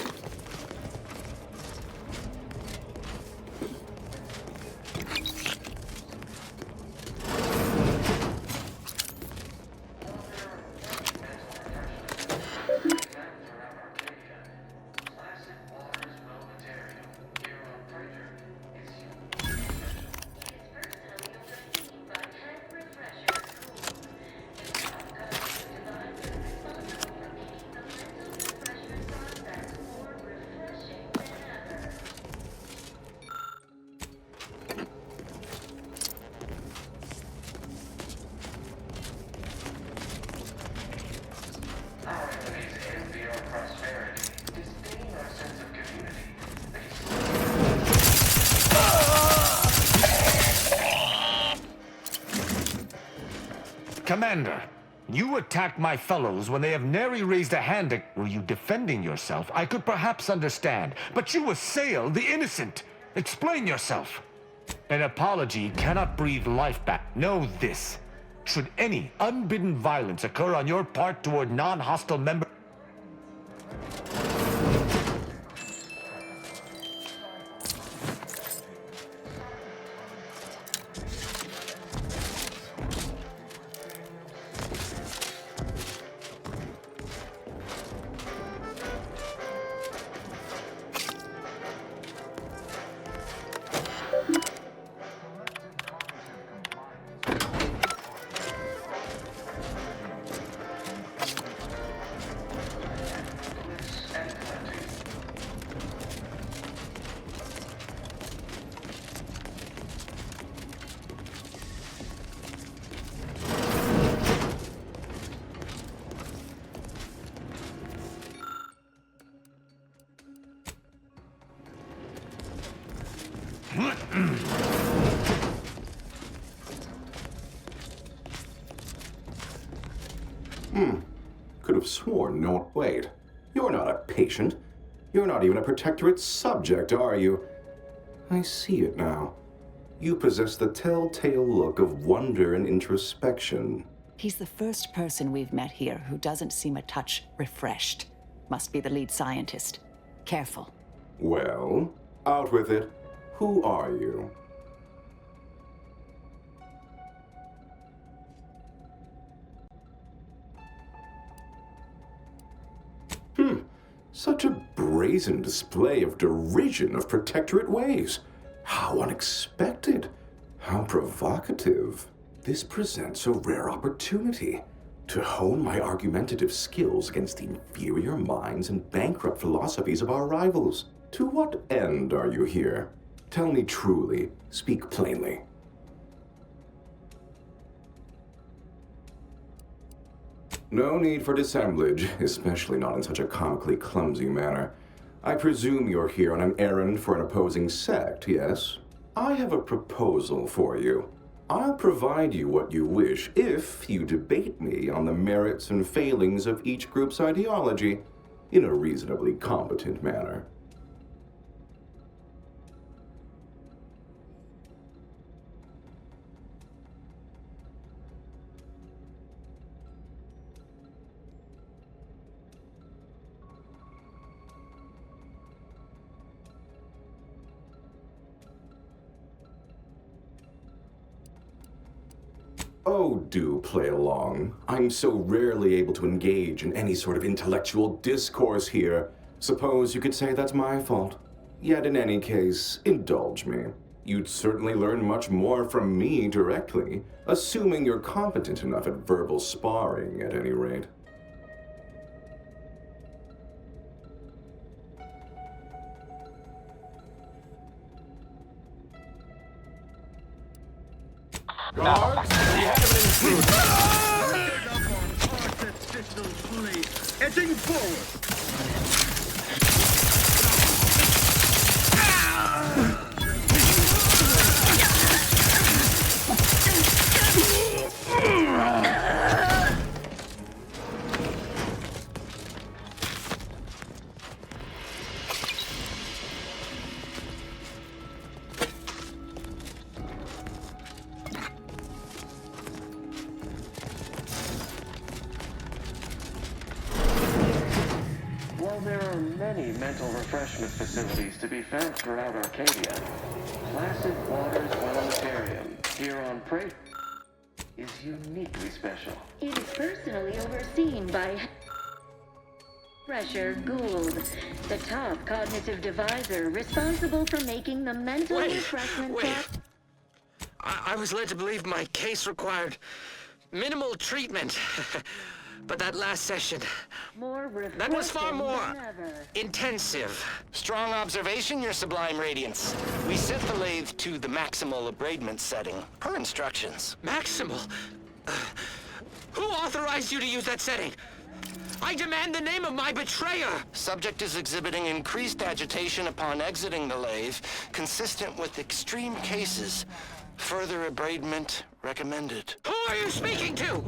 Our enemies envy our prosperity, disdain our sense of community. Commander, you attacked my fellows when they have nary raised a hand. Were you defending yourself? I could perhaps understand, but you assail the innocent. Explain yourself. An apology cannot breathe life back. Know this. Should any unbidden violence occur on your part toward non-hostile members, Could have sworn no. Wait. You're not a patient. You're not even a protectorate subject, are you? I see it now. You possess the telltale look of wonder and introspection. He's the first person we've met here who doesn't seem a touch refreshed. Must be the lead scientist. Careful. Well, out with it. Who are you? Such a brazen display of derision of protectorate ways. How unexpected. How provocative. This presents a rare opportunity to hone my argumentative skills against the inferior minds and bankrupt philosophies of our rivals. To what end are you here? Tell me truly. Speak plainly. No need for dissemblage, especially not in such a comically clumsy manner. I presume you're here on an errand for an opposing sect, yes? I have a proposal for you. I'll provide you what you wish if you debate me on the merits and failings of each group's ideology in a reasonably competent manner. Oh, do play along. I'm so rarely able to engage in any sort of intellectual discourse here. Suppose you could say that's my fault. Yet in any case, indulge me. You'd certainly learn much more from me directly, assuming you're competent enough at verbal sparring at any rate. Guards, we have an intruder. Pick up on artificial fleet. Edging forward. While there are many mental refreshment facilities to be found throughout Arcadia, Placid Waters Planetarium here on Prey is uniquely special. It is personally overseen by Thresher Gould, the top cognitive deviser responsible for making the mental refreshment I was led to believe my case required minimal treatment. But that last session, that was far more intensive. Strong observation, Your Sublime Radiance. We set the lathe to the maximal abradement setting, per instructions. Maximal? Who authorized you to use that setting? I demand the name of my betrayer! Subject is exhibiting increased agitation upon exiting the lathe, consistent with extreme cases. Further abradement recommended. Who are you speaking to?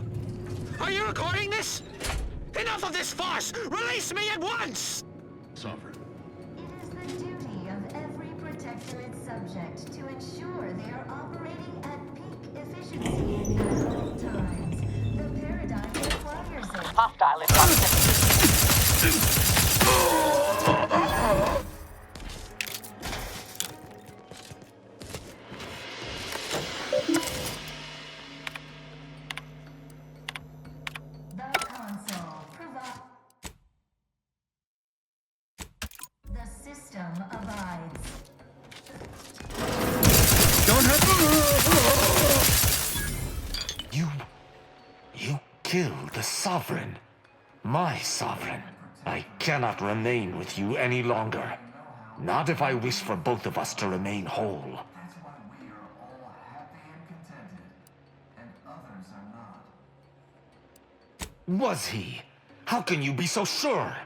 Are you recording this? Enough of this farce! Release me at once! It Sovereign. is the duty of every protectorate subject to ensure they are operating at peak efficiency at all times. The paradigm requires it. Hostile in proximity. The system abides. Don't have You killed the Sovereign. My Sovereign. I cannot remain with you any longer. Not if I wish for both of us to remain whole. That's why we are all happy and contented, and others are not. Was he? How can you be so sure?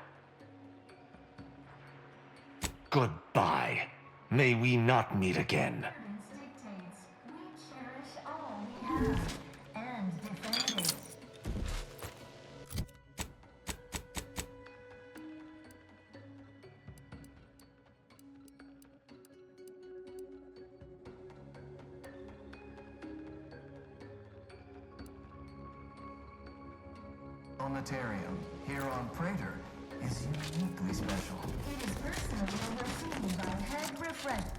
Goodbye. May we not meet again. Dictates we cherish all we have and defend it. Planetarium here on Praetor is uniquely special. It is personally overseen by Head Refresh.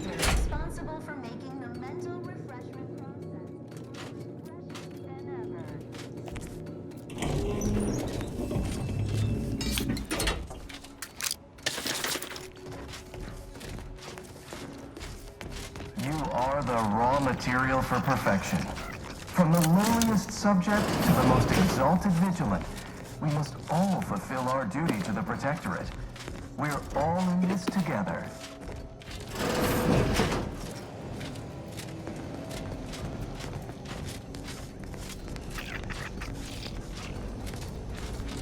They're responsible for making the mental refreshment process more refreshing than ever. You are the raw material for perfection. From the lowliest subject to the most exalted vigilant, we must all fulfill our duty to the Protectorate. We're all in this together.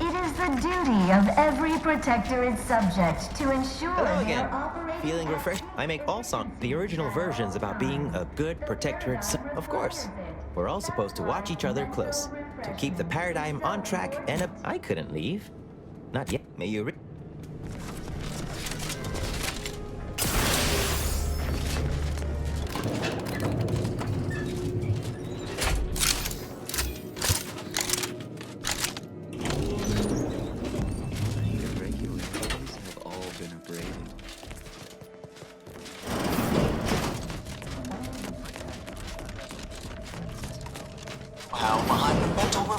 It is the duty of every Protectorate subject to ensure Hello they again. are operating. Feeling refreshed? I make all songs, the original versions about being a good protectorate. Of course, we're all supposed to watch each other close to keep the paradigm on track. And I couldn't leave. Not yet. May you.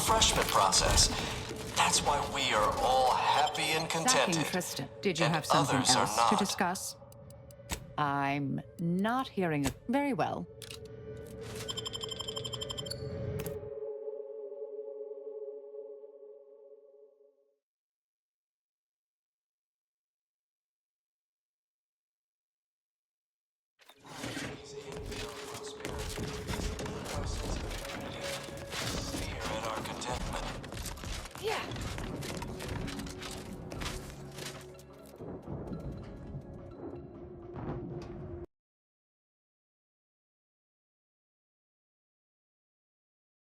refreshment process. That's why we are all happy and contented. Sacking Tristan. Did you and have something others are else to not. discuss? I'm not hearing it very well.